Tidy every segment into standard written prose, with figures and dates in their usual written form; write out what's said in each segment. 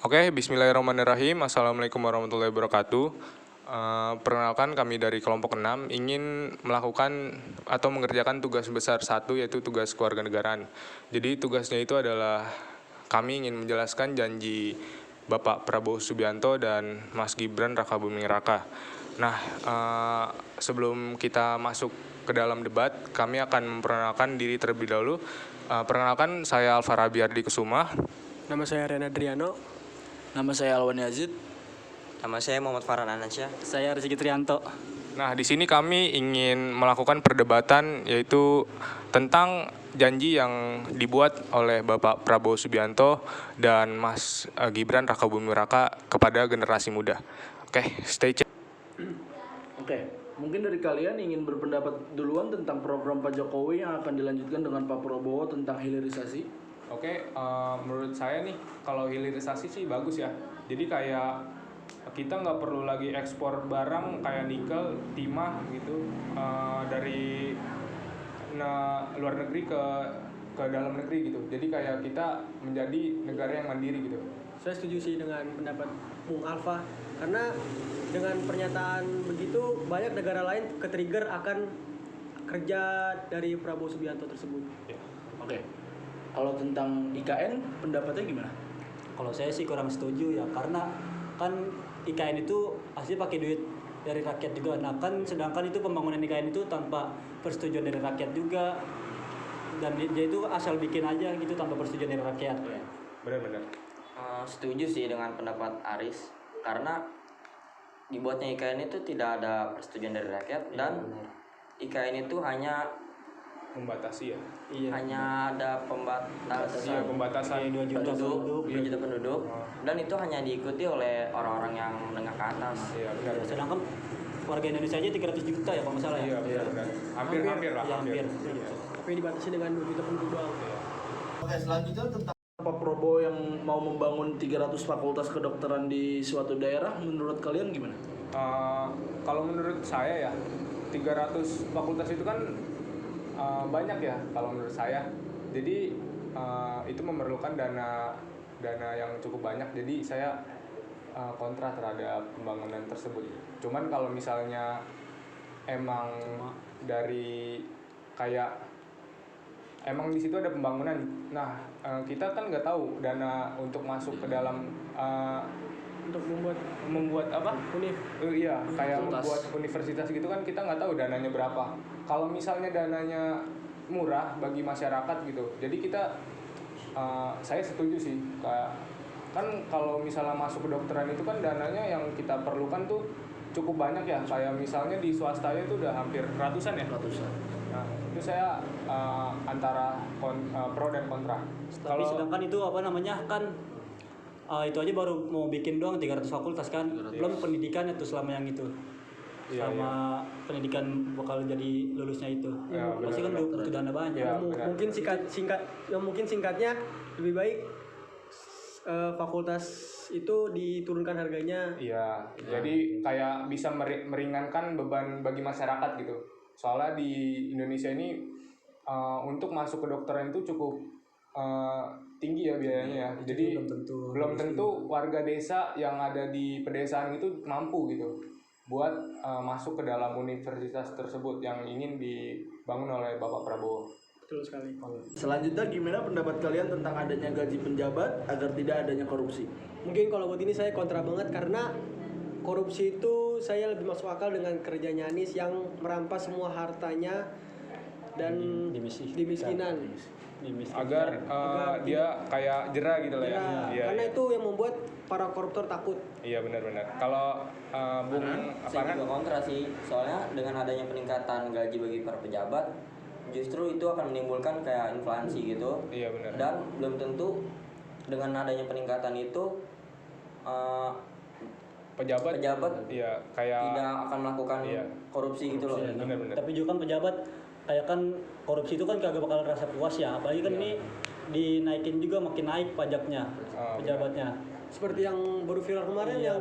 Oke, bismillahirrahmanirrahim. Assalamualaikum warahmatullahi wabarakatuh. Perkenalkan, kami dari kelompok 6 ingin melakukan atau mengerjakan tugas besar satu, yaitu tugas kewarganegaraan. Jadi tugasnya itu adalah kami ingin menjelaskan janji Bapak Prabowo Subianto dan Mas Gibran Rakabuming Raka. Nah, sebelum kita masuk ke dalam debat, kami akan memperkenalkan diri terlebih dahulu. Perkenalkan, saya Alfarabi Ardi Kusuma. Nama saya Rena Adriano. Nama saya Alwan Yazid. Nama saya Muhammad Farhan Anansyah. Saya Rizky Trianto. Nah, di sini kami ingin melakukan perdebatan, yaitu tentang janji yang dibuat oleh Bapak Prabowo Subianto dan Mas Gibran Rakabuming Raka kepada generasi muda. Oke, stay tuned. Oke, mungkin dari kalian ingin berpendapat duluan tentang program Pak Jokowi yang akan dilanjutkan dengan Pak Prabowo tentang hilirisasi. Oke, menurut saya nih, kalau hilirisasi sih bagus ya. Jadi kayak kita nggak perlu lagi ekspor barang kayak nikel, timah gitu dari luar negeri ke dalam negeri gitu. Jadi kayak kita menjadi negara yang mandiri gitu. Saya setuju sih dengan pendapat Bung Alfa, karena dengan pernyataan begitu banyak negara lain ke-trigger akan kerja dari Prabowo Subianto tersebut. Ya. Oke, kalau tentang IKN pendapatnya gimana? Kalau saya sih kurang setuju ya, karena kan IKN itu asli pakai duit dari rakyat juga. Nah kan sedangkan itu pembangunan IKN itu tanpa persetujuan dari rakyat juga, dan dia itu asal bikin aja gitu tanpa persetujuan dari rakyat. Benar-benar. Setuju sih dengan pendapat Aris, karena dibuatnya IKN itu tidak ada persetujuan dari rakyat dan IKN itu hanya Membatasi ya. Iya. hanya ada Iya, pembatasan 2 juta penduduk. 2 juta penduduk dan itu hanya diikuti oleh orang-orang yang menengah ke atas. Iya, benar. Ya, sedangkan warga Indonesia aja 300 juta ya kalau nggak salah ya. Iya, benar. Hampir lah, Ya, hampir. hampir. Tapi dibatasi dengan 2 juta penduduk doang. Oke, selanjutnya tentang Pak Prabowo yang mau membangun 300 fakultas kedokteran di suatu daerah, menurut kalian gimana? Kalau menurut saya ya, 300 fakultas itu kan banyak ya kalau menurut saya. Jadi itu memerlukan dana yang cukup banyak. Jadi saya kontra terhadap pembangunan tersebut. Cuman kalau misalnya emang dari kayak emang di situ ada pembangunan. Nah, kita kan nggak tahu dana untuk masuk ke dalam Untuk membuat apa? univ. Iya, kayak Universitas. membuat universitas gitu kan kita nggak tahu dananya berapa. Kalau misalnya dananya murah bagi masyarakat gitu, jadi kita saya setuju sih. Kan kalau misalnya masuk kedokteran itu kan dananya yang kita perlukan tuh cukup banyak ya. Kayak misalnya di swasta itu udah hampir ratusan ya. Ratusan. Nah, itu saya antara pro dan kontra. Tapi sedangkan itu apa namanya kan itu aja baru mau bikin doang 300 fakultas kan, belum pendidikannya tuh selama yang itu. Iya, Sama pendidikan bakal jadi lulusnya itu. Ya, Pasti kan benar. butuh dana banyak. Ya, benar. Mungkin singkatnya lebih baik fakultas itu diturunkan harganya. Iya, jadi kayak bisa meringankan beban bagi masyarakat gitu. Soalnya di Indonesia ini untuk masuk ke kedokteran itu cukup tinggi ya biayanya ya. Jadi belum tentu warga desa yang ada di pedesaan itu mampu gitu buat masuk ke dalam universitas tersebut yang ingin dibangun oleh Bapak Prabowo. Betul sekali. Selanjutnya gimana pendapat kalian tentang adanya gaji penjabat agar tidak adanya korupsi? Mungkin kalau buat ini saya kontra banget, karena korupsi itu saya lebih masuk akal dengan kerjanya Anies yang merampas semua hartanya dan dimiskinan. Agar dia kayak jera gitu lah ya. Iya, Karena iya. itu yang membuat para koruptor takut. Iya, benar-benar. Kalau Bung Saya juga kontra sih, soalnya dengan adanya peningkatan gaji bagi para pejabat justru itu akan menimbulkan kayak inflasi gitu. Iya, benar. Dan belum tentu dengan adanya peningkatan itu pejabat iya kayak tidak akan melakukan Iya. korupsi gitu loh. benar-benar. Tapi juga kan pejabat kayak kan korupsi itu kan kagak bakal rasa puas ya, apalagi kan ini dinaikin juga, makin naik pajaknya pejabatnya. Seperti yang baru viral kemarin Iya,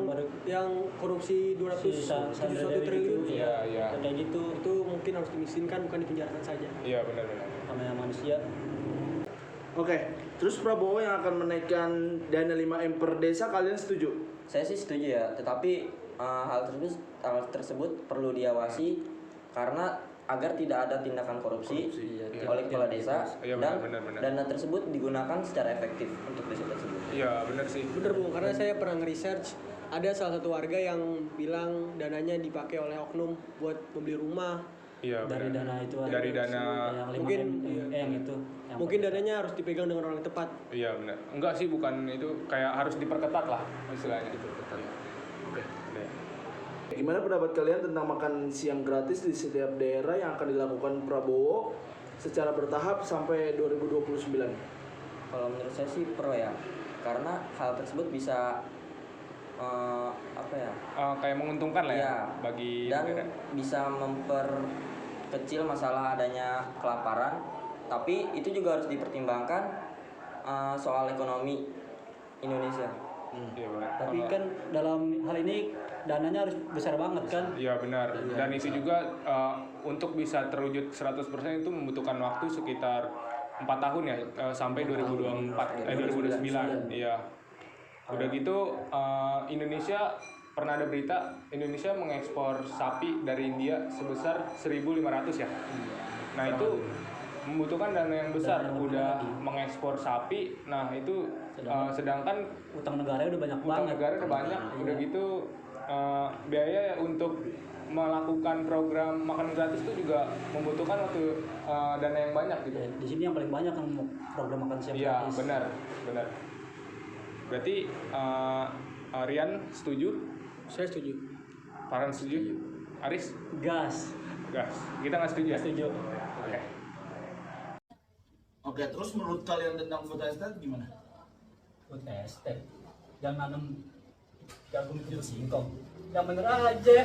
yang korupsi 271 triliun. Iya. Kayak gitu. Itu mungkin harus dimiskinkan, bukan dipenjarakan saja. Iya, benar-benar. Namanya manusia. Oke, terus Prabowo yang akan menaikkan dana 5M per desa, kalian setuju? Saya sih setuju ya, tetapi hal tersebut perlu diawasi karena agar tidak ada tindakan korupsi oleh kepala desa Iya, dan benar. dana tersebut digunakan secara efektif untuk desa tersebut. Iya, benar sih. Bener Bung, karena saya pernah nge-research ada salah satu warga yang bilang dananya dipakai oleh oknum buat membeli rumah. Iya, Dari benar. dana itu Dari dana yang 5M, Mungkin, yang itu yang Mungkin dananya harus dipegang dengan orang yang tepat. Iya, benar. Enggak sih, bukan itu, kayak harus diperketat lah istilahnya. Diperketat. Oke. Iya. Gimana pendapat kalian tentang makan siang gratis di setiap daerah yang akan dilakukan Prabowo secara bertahap sampai 2029? Kalau menurut saya sih pro ya, karena hal tersebut bisa Kayak menguntungkan lah ya Iya. bagi dan negara. bisa memperkecil masalah adanya kelaparan, tapi itu juga harus dipertimbangkan soal ekonomi Indonesia. Iya, benar. Tapi kan dalam hal ini dananya harus besar banget kan. Iya, benar. Dan itu juga untuk bisa terwujud 100% itu membutuhkan waktu sekitar 4 tahun ya, sampai 2029. Iya. Udah gitu Indonesia pernah ada berita Indonesia mengekspor sapi dari India sebesar 1.500 ya. Nah, itu membutuhkan dana yang besar. Udah mengekspor sapi. Nah, itu sedangkan Utang negara udah banyak utang banget. negara udah banyak. Udah gitu biaya untuk melakukan program makan gratis itu juga membutuhkan waktu dana yang banyak gitu. Ya, di sini yang paling banyak kan program makan siang Iya, gratis. benar. Berarti Rian setuju? Saya setuju. Farhan setuju? Aris? Gas. Gas. Kita nggak setuju ya? Setuju. Oke. Oke, terus menurut kalian tentang food estate gimana? Food estate. Yang nanam jagung itu singkong. Yang bener aja.